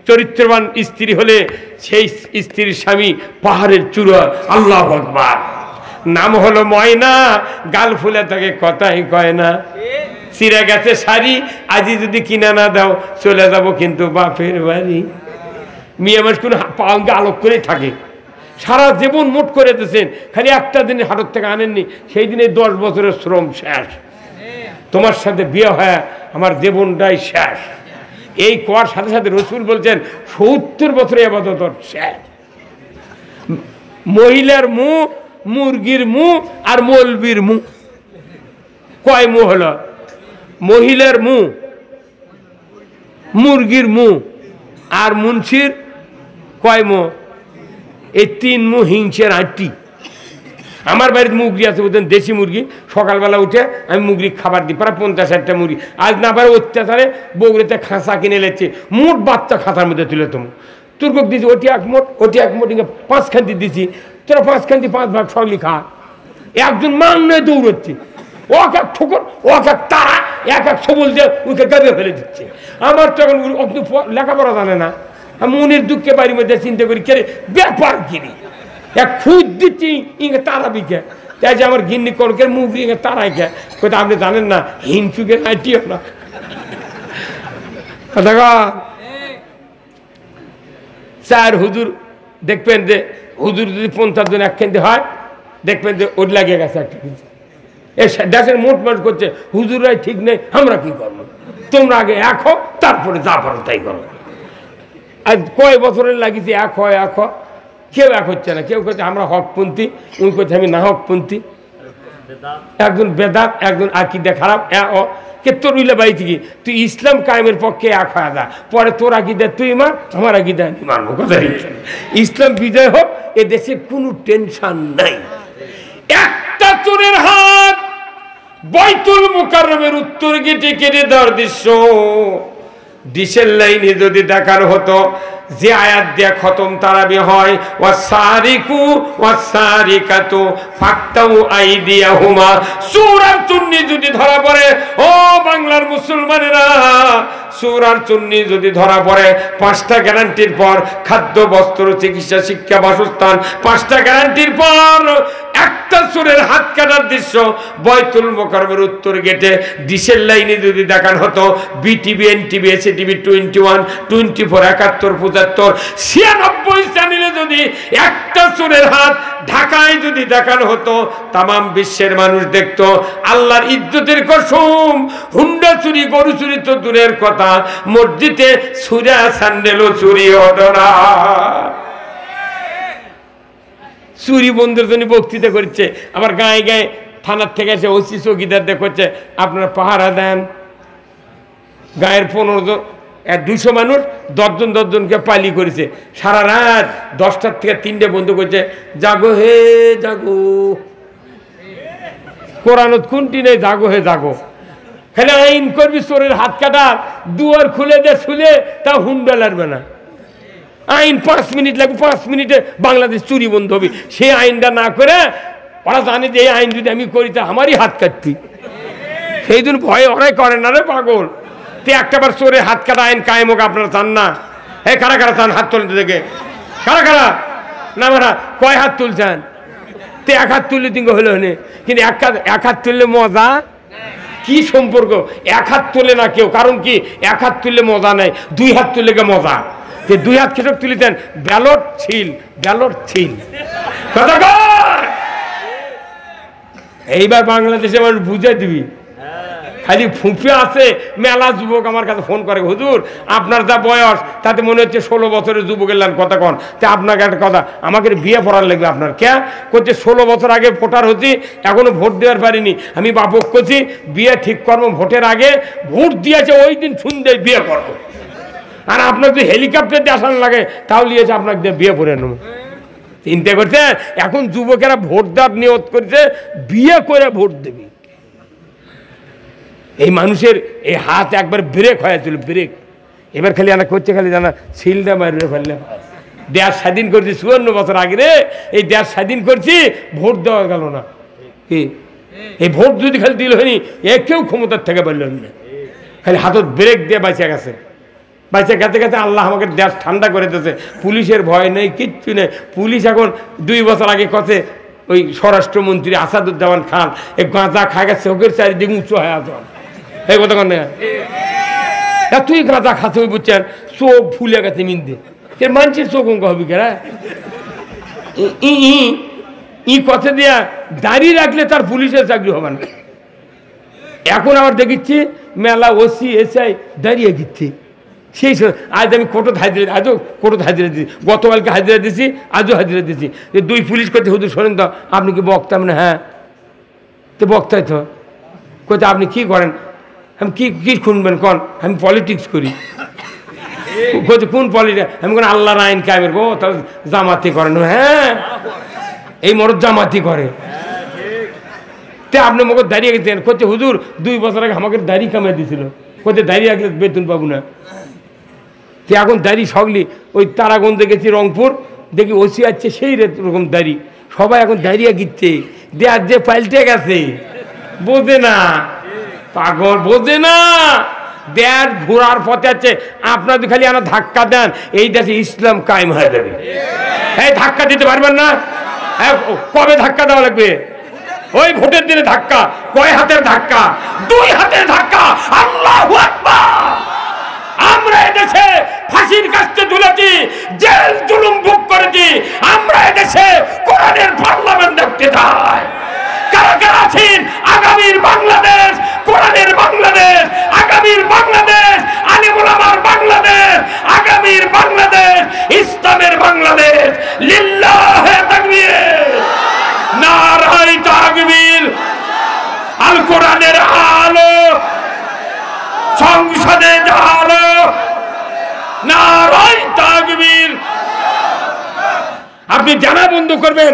চরিত্রবান স্ত্রী হলে সেই স্ত্রীর স্বামী পাহাড়ের চূড়া। আল্লাহু আকবার। নাম হলো ময়না, গাল ফুলে তাকে কথাই কয় না। চিরা গেছে শাড়ি, আজই যদি কিনা না দাও চলে যাব কিন্তু বাপের বাড়ি। মেয়ে মানুষ কোনো পালকে আলোক করেই থাকে, সারা জীবন মোট করে দিয়েছেন, খালি একটা দিন হাটত থেকে আনেননি, সেই দিনে 10 বছরের শ্রম শেষ। তোমার সাথে বিয়ে হয় আমার জীবনটাই শেষ। এই কোয়ার সাথে সাথে রসুল বলছেন 70 বছরে আবাদত শেষ। মহিলার মুখ, মুরগির মুখ আর মৌলবীর মুখ, কয় মুখ হলো? মহিলার মুখ, মুরগির মুখ আর মুন্সির কয় মুখ? এই 3 মুখ হিংসের আটটি। আমার বাড়িতে মুরগি আছে, বলতেন দেশি মুরগি। সকালবেলা উঠে আমি মুরগি খাবার দিই, প্রায় 50-60টা মুরগি। আজ না পারে অত্যাচারে বগুড়িতে খাঁচা কিনে লেছে, মোট বাচ্চা খাঁচার মধ্যে তুলে তুমি তুর্কক দিয়েছি, ওটি এক মোট, ওটি এক মোট, 5 খান্তি দিয়েছি। তোরা 5 খান্তি 5 ভাগ সবলি খা। একজন মান নয় দৌড়চ্ছে, ও এক ঠোকর, ও এক তারা, এক সবল দিয়ে ওকে গাড়িয়ে ফেলে দিচ্ছে। আমার তো এখন লেখাপড়া জানে না, মনের দুঃখে বাড়ির মধ্যে চিন্তা করি কে ব্যাপার কিনি এক খুঁজ দিচ্ছি ইঙ্গে তারা বিকে। তাই যে আমার গিন্নি কলকের মুখ দিয়ে তারাই খেয়ে কোথাও আপনি জানেন না, হিংসুকে নাইটিও না। চার হুজুর দেখবেন যে হুজুর যদি 50 জন একখান্তি হয়, দেখবেন যে ওর লাগিয়ে গেছে একটা কিছু। এই দেশের মোট মাস করছে হুজুরাই ঠিক নেই, আমরা কি করবো? তোমরা আগে এক হও, তারপরে যা পারো তাই করো। আজ কয় বছরের লাগিয়েছি এক হয়, এক হয়, কেউ এক হচ্ছে না। কেউ করছে আমরা হকপন্থী, উনি করছে আমি না হকপন্থী। একজন বেদাত, একজন আকিদা খারাপ। কে তোর উইলে বাড়ি থেকে তুই ইসলাম কায়েমের পক্ষে এক হয়ে যা, পরে তোর আকিদা তুই মান, আমার আকিদা আমি মানবো। কথা ইসলাম বিজয় হোক, এ দেশে কোনো টেনশন নাই। একটা চোরের হাত বাইতুল মুকাররমের উত্তর গেটে কেটে দেওয়ার দৃশ্য ডিশের লাইনে যদি দেখানো হতো, যে আয়াত দিয়ে খতম তারাবি হয়, ওয়াসারিকু ওয়াসারিকাতু ফাক্তাউ আইদিয়াহুমা, সূরার চুন্নি যদি ধরা পড়ে, ও বাংলার মুসলমানেরা, সূরার চুন্নি যদি ধরা পড়ে, 5টা গ্যারান্টির পর খাদ্য, বস্ত্র, চিকিৎসা, শিক্ষা, বাসস্থান, 5টা গ্যারান্টির পর একটা চোরের হাত কাটার দৃশ্য বাইতুল মুকাররমের উত্তর গেটে ডিশের লাইনে যদি দেখানো হতো, বিটিভি, এনটিভি, এসটিভি, 21, 24, 71, 75, 96 চ্যানেলে যদি একটা চোরের হাত ঢাকায় যদি দেখানো হতো, তামাম বিশ্বের মানুষ দেখতো। আল্লাহর ইজ্জতের কসম, হুন্ডা চুরি, গরু চুরি তো দূরের কথা, মসজিদে সুরা স্যান্ডেলও চুরি হতো না। চুরি বন্ধুর জন্য বক্তৃতা করছে, আবার গায়ে গায়ে থানার থেকে এসে ওসি চৌকিদার দেখছে আপনারা পাহারা দেন। গায়ের 15 জন, 200 মানুষ 10 জনকে পালি করেছে। সারা রাত 10টার থেকে 3টে বন্ধু করছে, জাগো হে জাগো, কোরআনত কোনটি নেই, জাগো হে জাগো। খালি আইন করবি চোরের হাত কাটার, দুয়ার খুলে দে শুলে, তা হুন্ডা লাগবে না। আইন 5 মিনিট লাগবে, 5 মিনিটে বাংলাদেশ চুরি বন্ধ হবে। সেই আইনটা না করে ওরা জানে যে এই আইন যদি আমি করি তা আমারই হাত কাটতি, সেই দিন ভয়ে ওরাই করে না রে পাগল। তে একটাবার চোরের হাত কাটা আইন কায়েম হোক, আপনারা চান না? হ্যাঁ, কারা কারা চান হাত তুলতে দেখে? কারা কারা? না মারা কয় হাত তুলছেন? তে 1 হাত তুললে তিনগো হলো নে, কিন্তু 1 হাত তুললে মজা কি সম্পর্ক? 1 হাত তুলে না কেউ, কারণ কি 1 হাত তুললে মজা নাই, 2 হাত তুললে মজা। 2 হাত খেটক তুলিতেন, ব্যালট ছিল, ব্যালট ছিল। এইবার বাংলাদেশে মানুষ বুঝাই দিবি, খালি ফুঁপে আছে। মেলা যুবক আমার কাছে ফোন করে, হুজুর আপনার যা বয়স তাতে মনে হচ্ছে 16 বছরের যুবক এলেন, কথা কন। তা আপনাকে একটা কথা, আমাকে বিয়ে পড়ার লাগবে আপনার। কে করছে? 16 বছর আগে ভোটার হচ্ছি, এখনো ভোট দেওয়ার পারিনি। আমি বাপক করছি বিয়ে ঠিক করবো, ভোটের আগে ভোট দিয়েছে ওই দিন শুনতে বিয়ে করবো। আর আপনার যদি হেলিকপ্টার দিয়ে আসান লাগে তাহলে নিয়েছে আপনাকে দিয়ে বিয়ে করে নেব। চিন্তা করছে এখন যুবকেরা ভোট দেওয়ার নিয়ত করছে, বিয়ে করে ভোট দেবে। এই মানুষের এই হাত একবার ব্রেক হয়েছিল, ব্রেক। এবার খালি আনা করছে, খালি জানা সিলটা মারিয়ে ফেললে। দেশ স্বাধীন করছি 54 বছর আগে রে, এই দেশ স্বাধীন করছি, ভোট দেওয়া গেল না। কি এই ভোট যদি খালি দিল হয়নি, এ কেউ ক্ষমতার থেকে বলল না, খালি হাতত ব্রেক দিয়ে বাঁচা গেছে। বাইচে গেতে গেতে আল্লাহ আমাকে দেশ ঠান্ডা করে দিয়েছে, পুলিশের ভয় নেই, কিচ্ছু নেই। পুলিশ এখন 2 বছর আগে কথা ওই স্বরাষ্ট্রমন্ত্রী আসাদুজ্জামান খান এই গাঁজা খায় গেছে, চোখের চারিদিকে উঁচু হয়ে আসে এই কথা কন না, তুই গাঁজা খাতে ওই বুঝছেন চোখ ফুলে গেছে মিনতে, মানুষের চোখ অঙ্ক হবি কেরা ই কথা দিয়া দাঁড়িয়ে রাখলে তার পুলিশের চাকরি হবে না। এখন আবার দেখিচ্ছি মেলা ওসি এসআই দাঁড়িয়ে দিচ্ছে, সেই আজ আমি কোর্টত হাজিরা, আজও কোর্টত হাজিরা দিচ্ছি, গতকালকে হাজিরা দিচ্ছি, আজও হাজিরা দিচ্ছি। 2 পুলিশ করতে হুজুর শোনেন তো আপনি কি বক্তা? মানে হ্যাঁ, তো বক্তাই তো কোথায় আপনি কি করেন? আমি কি শুনবেন কন? আমি পলিটিক্স করি। কোন পলিটিক্স? আমি কোন আল্লাহর আইন কায়েমের গো, তাহলে জামাতি করেন? হ্যাঁ, এই মরদ জামাতি করে। তে আপনি মগে দাঁড়িয়ে গেছেন, কোথায় হুজুর 2 বছর আগে আমাকে দাড়ি কামিয়ে দিয়েছিল, কোথায় দাঁড়িয়ে রাখলে বেতন পাবো না। এখন দাড়ি সগলি ওই তারাগঞ্জে গেছি, রংপুর দেখি ওসি আছে সেই রকম দাড়ি, সবাই এখন দাঁড়িয়ে গিচ্ছে। দেয়ার যে পাল্টে গেছে বোঝে না, পাগল বোঝে না। দেয়ার ঘোরার পথে আছে, আপনার খালি আনা ধাক্কা দেন, এই দেশে ইসলাম কায়েম হয়ে যাবে। এই ধাক্কা দিতে পারবেন না? কবে ধাক্কা দেওয়া লাগবে? ওই ভোটের দিনে ধাক্কা। কয় হাতের ধাক্কা? 2 হাতের ধাক্কা। আল্লাহু আকবার। আমরা এদেশে ফাঁসির কাছে ঝুলেছি, জেল জুলুম ভোগ করেছি, আমরা এদেশে কোরআনের পার্লামেন্ট দেখতে চাই। কারা কারা আছেন? আগামীর বাংলাদেশ, কোরআনের বাংলাদেশ, আগামীর বাংলাদেশ, আলিম উলামার বাংলাদেশ, আগামীর বাংলাদেশ, ইসলামের বাংলাদেশ। লিল্লাহে তাকবীর, নারায়ে তাকবীর। আল কোরআনের আলো সংসদে আলো, নারায়ে তাকবীর। আপনি জানা বন্ধ করবেন,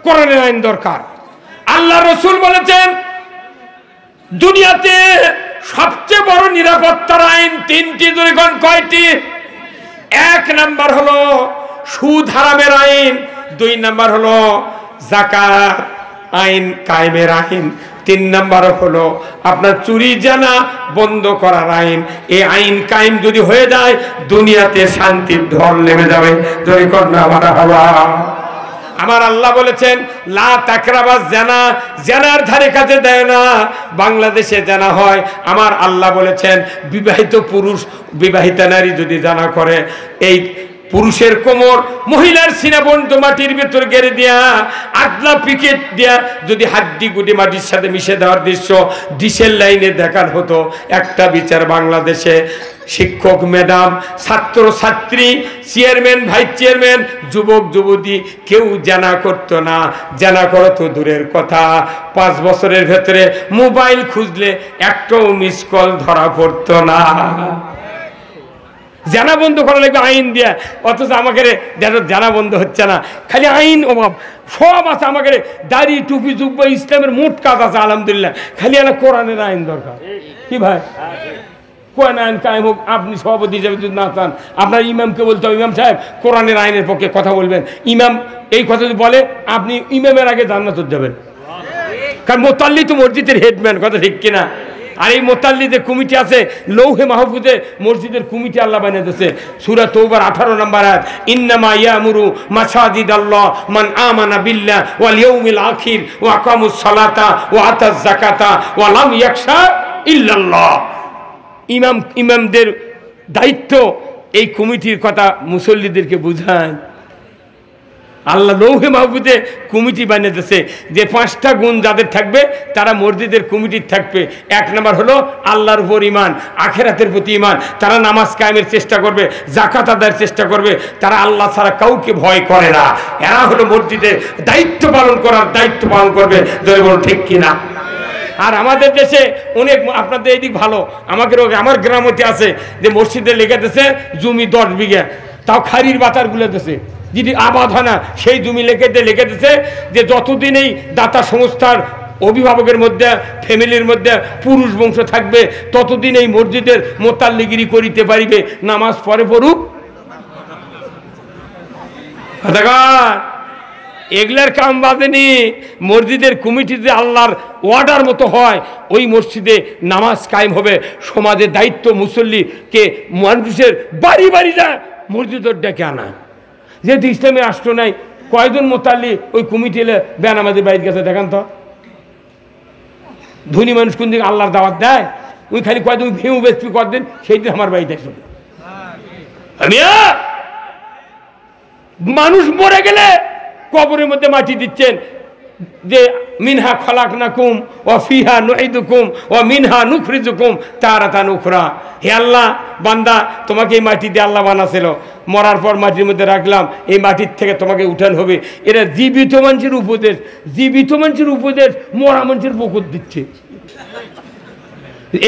কোরআনের আইন দরকার। আল্লাহ রসুল বলেছেন দুনিয়াতে সবচেয়ে বড় নিরাপত্তার আইন 3টি। দুইগণ কয়টি? 1 নাম্বার হলো সুদ হারামের আইন, 2 নাম্বার হলো যাকাত আইন কায়েমের আইন, 3 নাম্বার হলো আপনার চুরি জানা বন্ধ করার আইন। এই আইন কায়েম যদি হয়ে যায় দুনিয়াতে শান্তির ঢল নেমে যাবে। যদি কন্যা মারা হওয়া, আমার আল্লাহ বলেছেন লা তাকরাবাজ জানা, জানার ধারে কাছে দেয় না। বাংলাদেশে জানা হয়, আমার আল্লাহ বলেছেন বিবাহিত পুরুষ বিবাহিতা নারী যদি জানা করে, এই পুরুষের কোমর মহিলার সিনা বন্ধ মাটির ভেতর গেড়ে দিয়া, আদলা পিকেট দিয়া যদি হাড্ডি গুটি মাটির সাথে মিশে দেওয়ার দৃশ্য ডিসেল লাইনে দেখার হতো, একটা বিচার বাংলাদেশে শিক্ষক ম্যাডাম, ছাত্র ছাত্রী, চেয়ারম্যান ভাইস চেয়ারম্যান, যুবক যুবতী কেউ জানা করতো না। জানা করো তো দূরের কথা, 5 বছরের ভেতরে মোবাইল খুঁজলে একটাও মিস কল ধরা পড়তো না। জানা বন্ধ করা লাগবে আইন দিয়া, অথচ আমাকে জানা বন্ধ হচ্ছে না, খালি আইন অভাব। সব আছে আমাকে, দাড়ি টুপি জুব্বা ইসলামের মোট কাজ আছে আলহামদুলিল্লাহ, খালি একটা কোরআনের আইন দরকার। কি ভাই, কোরআন আইন কায়েম হোক। আপনি সভাপতি হিসাবে যদি না চান, আপনার ইমামকে বলতে হবে ইমাম সাহেব কোরআনের আইনের পক্ষে কথা বলবেন। ইমাম এই কথা যদি বলে, আপনি ইমামের আগে জান্নাতে যাবেন, কারণ মোতাল্লি তো মসজিদের হেডম্যান, কথা ঠিক কিনা? আর এই মোতাল্লিদের কমিটি আছে, লৌহে মাহফুজে মসজিদের কমিটি আল্লাহ বানিয়ে দিয়েছে। সূরা তওবার 18 নম্বর আয়াত, ইন্নামা ইয়ামুরু মাসাজিদাল্লাহ মান আমানা বিল্লাহ ওয়াল ইয়াউমিল আখির ওয়া আকামুস সালাতা ওয়া আতাজ যাকাতা ওয়া লাম ইয়াখশা ইল্লাল্লাহ। ইমামদের দায়িত্ব এই কমিটির কথা মুসল্লিদেরকে বুঝান। আল্লাহ লৌহে মাহফুজে কমিটি বানিয়ে দিয়েছে যে 5টা গুণ যাদের থাকবে তারা মসজিদের কমিটির থাকবে। 1 নম্বর হলো আল্লাহর উপর ঈমান, আখিরাতের প্রতি ঈমান। তারা নামাজ কায়েমের চেষ্টা করবে, যাকাত আদায়ের চেষ্টা করবে, তারা আল্লাহ ছাড়া কাউকে ভয় করে না। এরা হলো মসজিদের দায়িত্ব পালন করার দায়িত্ব পালন করবে। যদি বলো ঠিক কিনা? আর আমাদের দেশে অনেক, আপনাদের এই দিক ভালো, আমার গ্রামতে আছে যে মসজিদে লেগে দিয়েছে জমি 10 বিঘা, তাও খারির বাতার গুলো দিয়েছে, যদি আবাদ হয় না সেই জমি লিখে দিয়েছে যে যতদিন এই দাতা সংস্থার অভিভাবকের মধ্যে ফ্যামিলির মধ্যে পুরুষ বংশ থাকবে ততদিন এই মসজিদের মোতাল্লিগিরি করিতে পারিবে, নামাজ পড়ে পড়ুক। এগুলার কাম বাঁধেনি। মসজিদের কমিটিতে আল্লাহর ওয়ার্ডার মতো হয়, ওই মসজিদে নামাজ কায়েম হবে। সমাজের দায়িত্ব মুসল্লিকে মানুষের বাড়ি বাড়ি যায় মসজিদের ডেকে আনা। যেহেতু ইসলামী রাষ্ট্র নাই, কয়জন মোতাল্লি ওই কমিটি এলে বেন আমাদের বাড়ির কাছে দেখান তো। ধনী মানুষ কোন দিকে আল্লাহর দাওয়াত দেয়? ওই খালি কয়দিন ভেউ বেসপি করতেন, সেই দিন আমার বাড়িতে আসবে। মানুষ মরে গেলে কবরের মধ্যে মাটি দিচ্ছেন যে মিনহা খালাকনাকুম ওয়া ফিহা নুঈদুকুম ওয়া মিনহা নুখরিজুকুম তারাতান উখরা। হে আল্লাহ, বান্দা তোমাকে এই মাটি দিয়ে আল্লাহ বানাছিল, মরার পর মাটির মধ্যে রাখলাম, এই মাটির থেকে তোমাকে উঠান হবে। এরা জীবিত মানুষের উপদেশ, জীবিত মানুষের উপদেশ মরা মানুষের বকুত দিচ্ছে।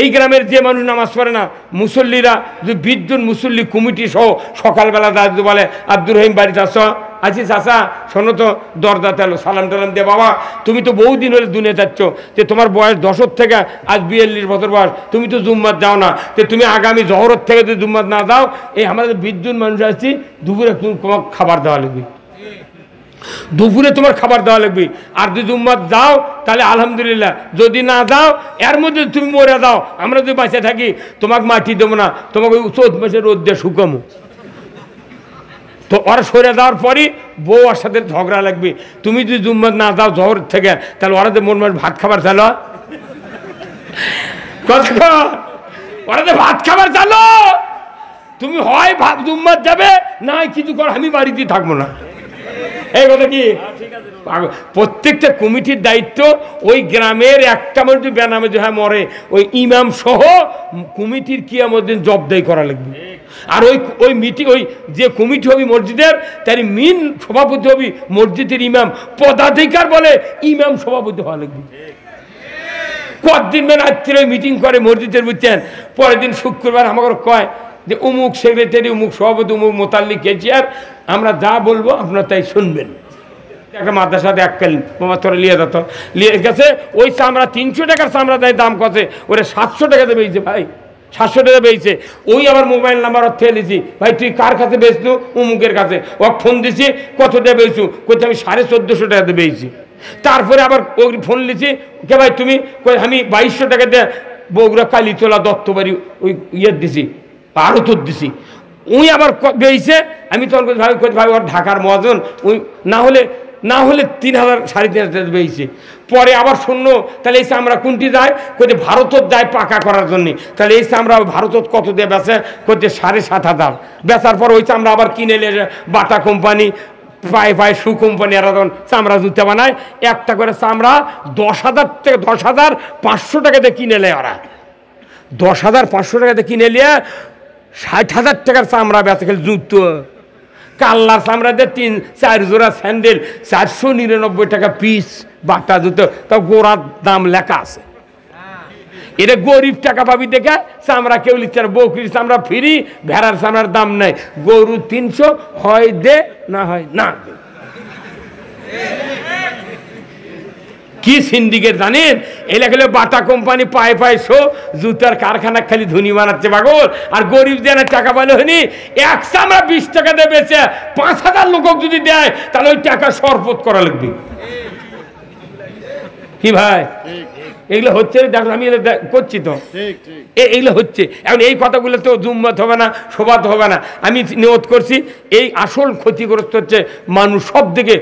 এই গ্রামের যে মানুষ নামাজ পড়ে না, মুসল্লিরা যে 20 জন মুসল্লি কমিটি সহ সকালবেলা দাদু বলে আব্দুর রহিম বাড়িতে আসো, আছি চাচা শোনো তো, দরজা তেলো সালাম টালাম দিয়ে, বাবা তুমি তো বহুদিন হলে দুনিয়া যাচ্ছ, যে তোমার বয়স 10 থেকে আজ 42 বছর বয়স, তুমি তো জুম্মাত যাও না, যে তুমি আগামী জহরের থেকে যদি জুম্মাত না দাও, এই আমাদের 20 জন মানুষ আসছি, দুপুরে তুমি তোমার খাবার দেওয়া লাগবে, দুপুরে তোমার খাবার দেওয়া লাগবে। আর যদি জুম্মাত দাও তাহলে আলহামদুলিল্লাহ, যদি না দাও এর মধ্যে তুমি মরে দাও, আমরা যদি বাঁচে থাকি তোমাকে মাটি দেবো না, তোমাকে ওই 14 মাসের রোদ দিয়ে শুকামো। তো ওরা সরে দেওয়ার পরই বউ ওর সাথে ঝগড়া লাগবে, তুমি যদি জুম্মাত না দাও জহর থেকে, তাহলে ওরা যে মন মাস ভাত খাবার চালো, ওরা যে ভাত খাবার চালো, তুমি হয় ভাত জুম্মাত যাবে, না কিছু কর, আমি বাড়িতে থাকবো না। এই কথা কি? প্রত্যেকটা কমিটির দায়িত্ব ওই গ্রামের একটা মানুষ বেনামে যাহা মরে, ওই ইমাম সহ কমিটির কিয়ামত দিন জবাবদেহি করা লাগবে। আর ওই মিটিং, ওই যে কমিটি হবে মসজিদের, তার মেন সভাপতি হবে মসজিদের ইমাম, পদাধিকার বলে ইমাম সভাপতি হওয়া লাগবে। কতদিন রাত্রে ওই মিটিং করে মসজিদের, বুঝছেন? পরের দিন শুক্রবার আমাকে কয় যে অমুক সেক্রেটারি, অমুক সভাপতি, অমুক মোতাল্লি কেজিয়ার, আমরা যা বলবো আপনারা তাই শুনবেন। একটা মাদ্রাসাতে এককালীন মামা তোরা লিয়ে যেত, লিয়ে গেছে ওই চামড়া 300 টাকার চামড়া দেয়, দাম কত? ওরে 700 টাকাতে বেয়েছে ভাই, 700 টাকা বেয়েছে। ওই আবার মোবাইল নাম্বার অর্থে এলেছি, ভাই তুই কার কাছে বেচলু? অমুকের কাছে। ও ফোন দিছি, কত দিয়ে বেচু? কইতে আমি 1450 টাকাতে বেয়েছি। তারপরে আবার ওই ফোন লিছি, কে ভাই তুমি? আমি 2200 টাকা দিয়ে বগুড়া কালীতলা দত্তবাড়ি ওই ইয়ে দিছি, আরও তোর দিছি। উই আবার বেয়েছে, আমি তখন ভাই ভাই ওর ঢাকার মহাজন, ওই না হলে 3000 3500 বেয়েছে। পরে আবার শূন্য, তাহলে এই চামড়া কোনটি যায়? কইতে ভারতত যায় পাকা করার জন্য। তাহলে এই চামড়া ভারতত কত দিয়ে বেচে? কইতে 7500। বেচার পর ওই চামড়া আবার কিনে নিয়ে বাটা কোম্পানি, পায়ে শু কোম্পানি, এরা যখন চামড়া জুতা বানায়, একটা করে চামড়া 10,500 টাকাতে কিনে নেয় ওরা। 10,500 টাকাতে কিনে নিয়ে 60,000 টাকার চামড়া বেচে, খেলে জুতো। কাল্লার চামড়া দিয়ে 3-4 জোড়া স্যান্ডেল 499 টাকা পিস, বাটা জুতো, তাও গোড়ার দাম লেখা আছে। এটা গরিব টাকা পাবি দেখে চামড়া কেউ লিখছে না। বকরির চামড়া ফ্রি, ভেড়ার চামড়ার দাম নাই। গরু 300, হয় দে না হয় না দে। কি সিন্ডিকেট জানেন? এলাকা বাটা কোম্পানি পায়ে পায়ে শো, জুতার কারখানা খালি ধনী বানাচ্ছে পাগল। আর গরিব দেয় টাকা পাইলে হয়নি, এক চামড়া 20 টাকা দিয়ে বেচে 5000 লোক যদি দেয়, তাহলে ওই টাকা শরবত করা লাগবে। কি ভাই এগুলো হচ্ছে? দেখো আমি করছি তো, এইগুলো হচ্ছে। এখন এই কথাগুলো তো জুম্মত হবে না, শোভাত হবে না। আমি নিয়ত করছি, এই আসল ক্ষতিগ্রস্ত হচ্ছে মানুষ সব দিকে।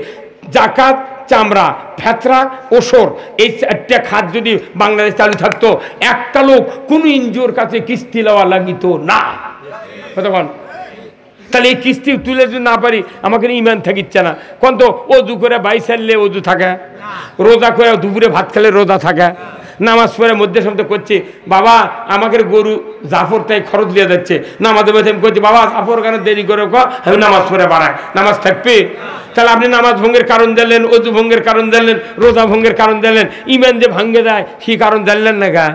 জাকাত, চামড়া, ফেতরা, ওসর, এই 4টা খাত যদি বাংলাদেশ চালু থাকতো, একটা লোক কোনো এনজিওর কাছে কিস্তি লওয়া লাগিত না। কতক্ষণ? তাহলে এই কিস্তি তুলে যদি না পারি, আমাকে ইমান থাকিচ্ছে না। কোন তো অজু করে 22 সালে অজু থাকে, রোজা করে দুপুরে ভাত খেলে রোজা থাকে, নামাজ পড়ে মধ্যে সপ্তাহ করছি, বাবা আমাকে গরু জাফর তাই খরচ দিয়ে যাচ্ছে, নামাজের মধ্যে আমি করছি, বাবা জাফর কেন দেরি করে আমি নামাজ পড়ে বাড়াই, নামাজ থাকবে? তাহলে আপনি নামাজ ভঙ্গের কারণ জানলেন, অজু ভঙ্গের কারণ জানলেন, রোজা ভঙ্গের কারণ জানলেন, ইমান যে ভাঙ্গে যায় সেই কারণ জানলেন না গা?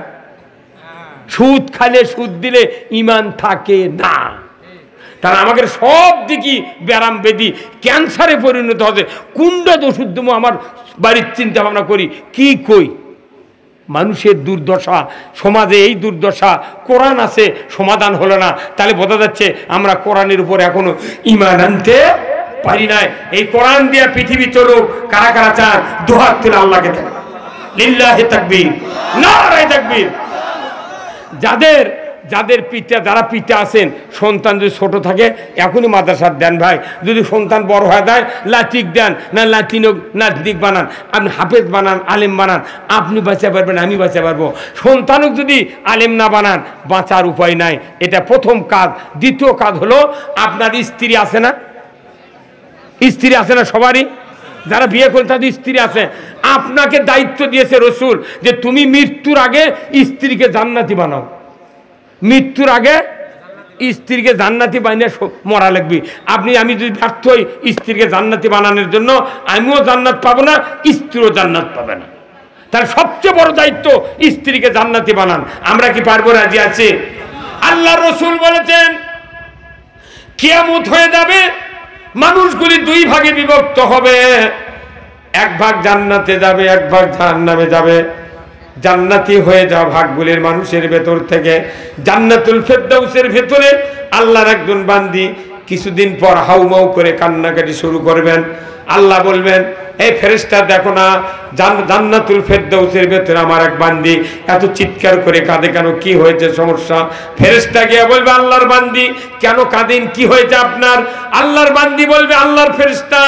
সুদ খালে, সুদ দিলে ইমান থাকে না। তাহলে আমাকে সব দিকই ব্যারাম বেদি, ক্যান্সারে পরিণত হচ্ছে। কোনটা ওষুধ দেবো আমার বাড়ির চিন্তা ভাবনা করি, কি কই? মানুষের দুর্দশা, সমাজে এই দুর্দশা। কোরআন আছে, সমাধান হলো না, তাহলে বোঝা যাচ্ছে আমরা কোরআনের উপর এখনো ইমান আনতে পারি নাই। এই কোরআন দিয়ে পৃথিবী চলুক, কারা কারা চান দুহাত তুলে আল্লাহকে দেখ। লিল্লাহি তাকবীর, নারায়ে তাকবীর। যাদের পিতা, যারা পিতা আছেন, সন্তান যদি ছোট থাকে এখনই মাদ্রাসার দেন ভাই। যদি সন্তান বড় হয়ে যায় লাতিক দেন, না লাতিক বানান, আপনি হাফেজ বানান, আলেম বানান, আপনি বাঁচতে পারবেন, আমি বাঁচতে পারবো। সন্তানও যদি আলেম না বানান বাঁচার উপায় নাই। এটা প্রথম কাজ। দ্বিতীয় কাজ হলো, আপনার স্ত্রী আছে না? স্ত্রী আছে না সবারই? যারা বিয়ে করেন তাদের স্ত্রী আছে। আপনাকে দায়িত্ব দিয়েছে রসুল যে তুমি মৃত্যুর আগে স্ত্রীকে জান্নাতি বানাও। মৃত্যুর আগে স্ত্রীকে জান্নাতি বানিয়ে মরা লাগবে। আমি যদি ব্যর্থ হই স্ত্রীকে জান্নাতি বানানোর জন্য, আমিও জান্নাত পাবো না, স্ত্রীও জান্নাত পাবে না। তার সবচেয়ে বড় দায়িত্ব স্ত্রীকে জান্নাতি বানান। আমরা কি পারবো? রাজি আছি? আল্লাহ রসুল বলেছেন কিয়ামত হয়ে যাবে, মানুষগুলি দুই ভাগে বিভক্ত হবে, এক ভাগ জান্নাতে যাবে, এক ভাগ জাহান্নামে যাবে। জান্নাতি হয়ে যাওয়া ভাগগুলির মানুষের ভেতর থেকে জান্নাতুল ফেরদাউসের ভেতরে আল্লাহর একজন বান্দি কিছুদিন পর হাউমাউ করে কান্নাকাটি শুরু করবেন। আল্লাহ বলবেন, এই ফেরেশতা দেখো না, জান্নাতুল ফেরদাউসের ভেতরে আমার এক বান্দি এত চিৎকার করে কাঁদে কেন, কি হয়েছে, সমস্যা? ফেরেশতা গিয়ে বলবে, আল্লাহর বান্দি কেন কাঁদেন, কি হয়েছে আপনার? আল্লাহর বান্দি বলবে, আল্লাহর ফেরেশতা,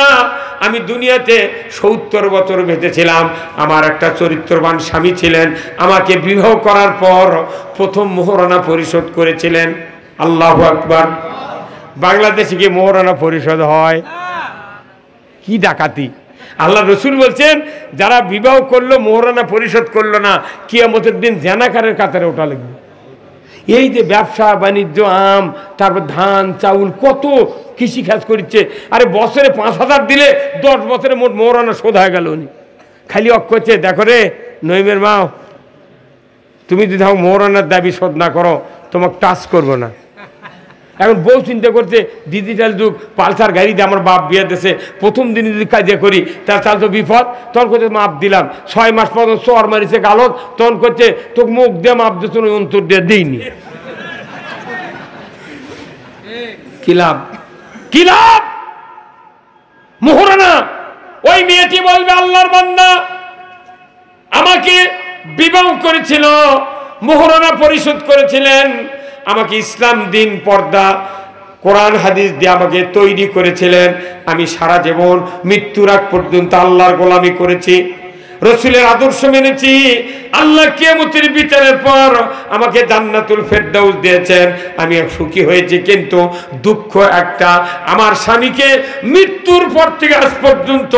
আমি দুনিয়াতে 70 বছর বেঁচেছিলাম, আমার একটা চরিত্রবান স্বামী ছিলেন, আমাকে বিবাহ করার পর প্রথম মোহরানা পরিশোধ করেছিলেন। আল্লাহু আকবার। বাংলাদেশে কি মোহরানা পরিশোধ হয়? কি ডাকাতি! আল্লাহ রসুল বলছেন, যারা বিবাহ করলো মোহরানা পরিশোধ করলো না, কিয়ামতের দিন জানাকারের কাতারে ওঠা লাগবে। এই যে ব্যবসা বাণিজ্য, আম, তারপর ধান চাউল, কত কৃষি কাজ করছে। আরে বছরে 5,000 দিলে 10 বছরে মোট মোহরানা শোধ হয়ে গেল। উনি খালি করছে, দেখো রে নইমের মা, তুমি যদি মোহরানার দাবি শোধ না করো তোমাকে টাচ করবো না। এখন বউ চিন্তা করছে, ডিজিটাল যুগ, পালসার গাড়ি দিয়ে আমার বাপ বিয়ে দিয়েছে, প্রথম দিন যদি কাজে করি তার তো বিপদ। তখন করছে মাপ দিলাম, 6 মাস পর চর মারিছে গালত, তখন করছে তোকে মুখ দিয়ে মাপ দিচ্ছ, অন্তর দিয়ে দিইনি। কি লাভ? কি লাভ? মোহরানা। ওই মেয়েটি বলবে, আল্লাহর বান্দা আমাকে বিবাহ করেছিল, মোহরানা পরিশোধ করেছিলেন, আমাকে ইসলাম দিন পর্দা কোরআন হাদিস দিয়ে আমাকে তৈরি করেছিলেন, আমি সারা জীবন মৃত্যুর আগ পর্যন্ত আল্লাহর গোলামি করেছি, রসুলের আদর্শ মেনেছি, আল্লাহ কিয়ামতের বিচারের পর আমাকে জান্নাতুল ফেরদাউস দিয়েছেন, আমি সুখী হয়েছি। কিন্তু দুঃখ একটা, আমার স্বামীকে মৃত্যুর পর থেকে আজ পর্যন্ত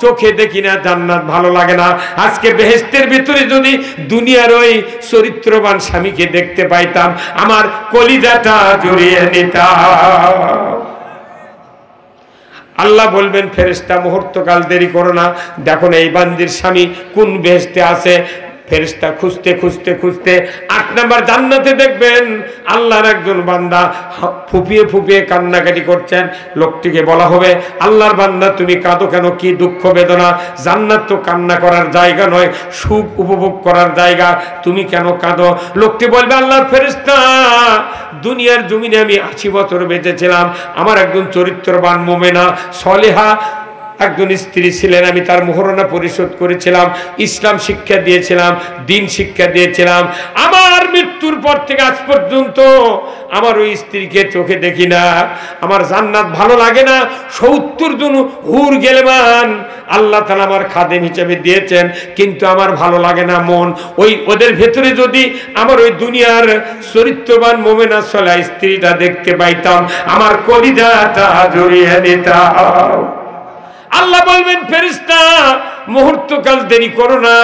চোখে দেখি না, জান্নাত ভালো লাগে না। আজকে বেহেশতের ভিতরে যদি দুনিয়ার ওই চরিত্রবান স্বামীকে দেখতে পাইতাম, আমার কলিজাটা জড়িয়ে নিতাম। আল্লাহ বলবেন, ফেরেশতা মুহূর্তকাল দেরি করো না, দেখো না এই বান্দির স্বামী কোন বেহেশতে আছে। ফেরেশতা খুঁজতে খুঁজতে খুঁজতে 8 নম্বর জান্নাতে দেখবেন আল্লাহর একজন বান্দা ফুপিয়ে ফুপিয়ে কান্নাকাটি করছেন। লোকটিকে বলা হবে, আল্লাহর বান্দা তুমি কাঁদো কেন, কি দুঃখ বেদনা? জান্নাত তো কান্না করার জায়গা নয়, সুখ উপভোগ করার জায়গা, তুমি কেন কাঁদো? লোকটি বলবে, আল্লাহর ফেরেশতা, দুনিয়ার জমিনে আমি 80 বছর বেঁচেছিলাম, আমার একজন চরিত্রবান মুমিনা সলেহা একজন স্ত্রী ছিলেন, আমি তার মোহরানা পরিশোধ করেছিলাম, ইসলাম শিক্ষা দিয়েছিলাম, দিন শিক্ষা দিয়েছিলাম। আমার মৃত্যুর পর থেকে আজ পর্যন্ত আমার ওই স্ত্রীকে চোখে দেখি না, আমার জান্নাত ভালো লাগে না। 70 জন হুর গেলেমান আল্লাহ তাআলা আমার খাদেম হিসেবে দিয়েছেন, কিন্তু আমার ভালো লাগে না মন। ওদের ভেতরে যদি আমার ওই দুনিয়ার চরিত্রবান মুমিনা সলেহা স্ত্রীটা দেখতে পাইতাম, আমার কলিজাটা জড়িয়ে নিতাম। আল্লাহ বলবেন, ফেরেশতা মুহূর্তকাল দেরি করো না,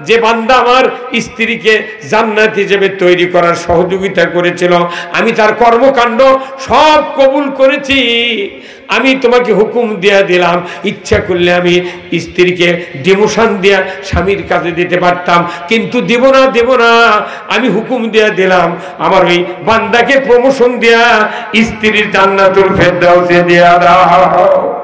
যে বান্দা আমার স্ত্রীকে জান্নাত হিসেবে তৈরি করার সহযোগিতা করেছিল, আমি তার কর্মকাণ্ড সব কবুল করেছি। আমি তোমাকে হুকুম দিয়ে দিলাম, ইচ্ছা করলে আমি স্ত্রীকে ডিমোশন দিয়ে স্বামীর কাছে দিতে পারতাম, কিন্তু দেব না, আমি হুকুম দিয়ে দিলাম আমার ওই বান্দাকে প্রমোশন দিয়া স্ত্রীর জান্নাতুল ফেরদাউসে দিয়া দাও।